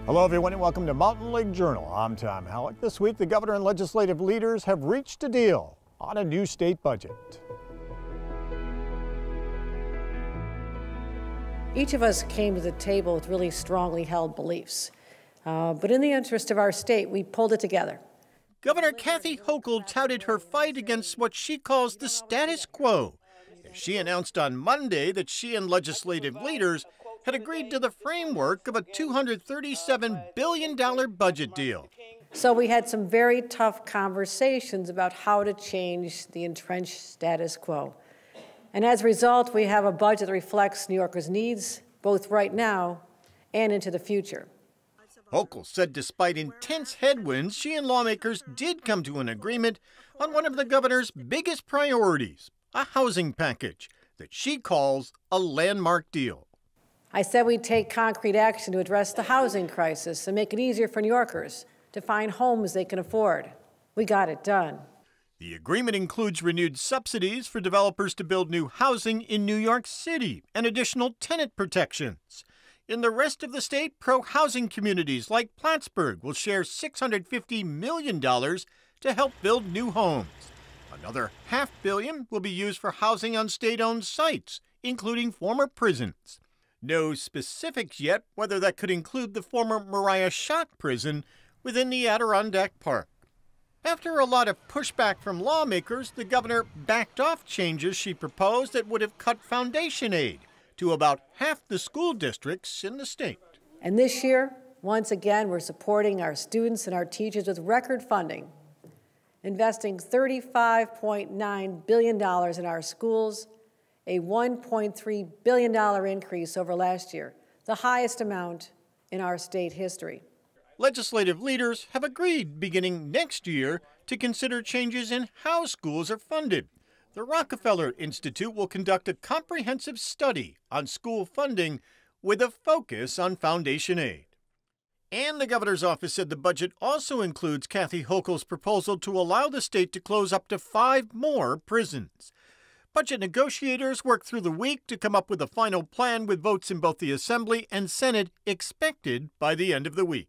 Hello, everyone, and welcome to Mountain Lake Journal. I'm Tom Halleck. This week, the governor and legislative leaders have reached a deal on a new state budget. Each of us came to the table with really strongly held beliefs. But in the interest of our state, we pulled it together. Governor Kathy Hochul touted her fight against what she calls the status quo. She announced on Monday that she and legislative leaders had agreed to the framework of a $237 billion budget deal. So we had some very tough conversations about how to change the entrenched status quo. And as a result, we have a budget that reflects New Yorkers' needs, both right now and into the future. Hochul said despite intense headwinds, she and lawmakers did come to an agreement on one of the governor's biggest priorities, a housing package that she calls a landmark deal. I said we'd take concrete action to address the housing crisis and make it easier for New Yorkers to find homes they can afford. We got it done. The agreement includes renewed subsidies for developers to build new housing in New York City and additional tenant protections. In the rest of the state, pro-housing communities like Plattsburgh will share $650 million to help build new homes. Another $500 million will be used for housing on state-owned sites, including former prisons. No specifics yet whether that could include the former Moriah Shock prison within the Adirondack Park. After a lot of pushback from lawmakers, the governor backed off changes she proposed that would have cut foundation aid to about half the school districts in the state. And this year, once again, we're supporting our students and our teachers with record funding, investing $35.9 billion in our schools, a $1.3 billion increase over last year, the highest amount in our state history. Legislative leaders have agreed beginning next year to consider changes in how schools are funded. The Rockefeller Institute will conduct a comprehensive study on school funding with a focus on foundation aid. And the governor's office said the budget also includes Kathy Hochul's proposal to allow the state to close up to 5 more prisons. Budget negotiators worked through the week to come up with a final plan with votes in both the Assembly and Senate expected by the end of the week.